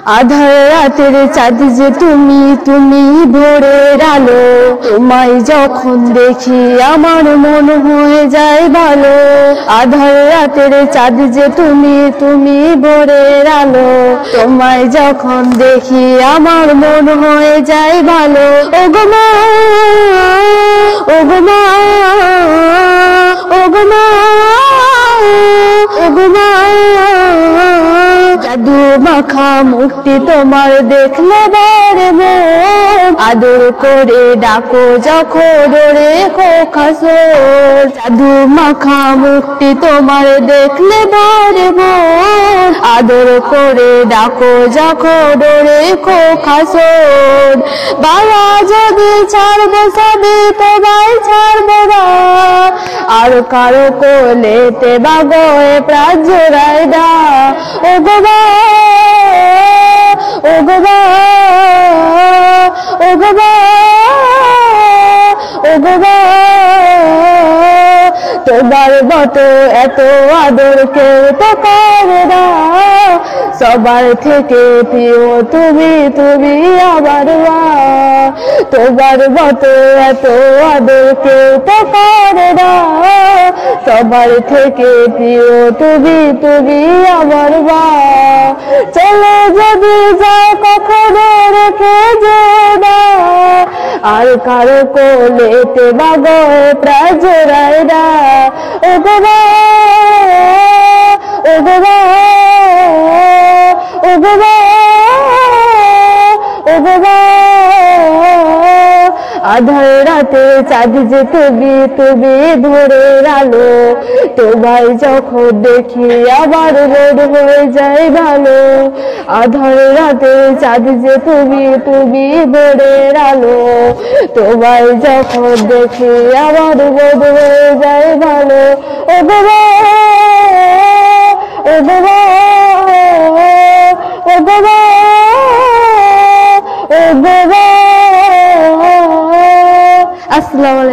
আধার রাতের চাঁদ যে তুমি, তুমি ভোরের আলো। তোমায় যখন দেখি আমার মন হয়ে যায় ভালো। আধার রাতের চাঁদ যে তুমি, তুমি ভোরের আলো। তোমায় যখন দেখি আমার মন হয়ে যায় ভালো। ওগো মা, ওগো মা, ওগো মা, ওগো মা, জাদু মাখা মুক্তি তোমার দেখলে বারে মন। আদর করে ডাকো যখন রে খোকাসোর। জাদু মাখা মুক্তি তোমার দেখলে বারে মন। আদর করে ডাকো যখন রে খোকাসোর। বাবা যদি ছাড়বো সবই তোমায় ছাড়বো না। আর কারো কোলেতে বাগয়ে প্রাণ জোড়ায় না। ওগো মা, ওগো মা, ওগো মা, ওগো মা, তোমার মতো এত আদর কেউ তো করে না। সবার থেকে প্রিয় তুমি, তুমি আমার মা। তোমার মতো এত আদর কেউ তো করে না। সবার থেকে প্রিয় তুমি, তুমি আমার মা। চলে যদি যাও কখনো রেখে যেও না। আর কারো কোলেতে বাগয়ে প্রাণ জোড়ায় না। ওগো মা, ওগো মা, ওগো মা, ওগো মা। আধার রাতে চাঁদ যে তুমি, তুমি ভোরের আলো। তোমায় যখন দেখি আমার মন হয়ে যায় ভালো। আধার রাতে চাঁদ যে তুমি, তুমি ভোরের আলো। তোমায় যখন দেখি আমার মন হয়ে যায় ভালো। ওগো মা, ওগো মা, ওগো মা, ওগো মা। আসসালামু আলাইকুম।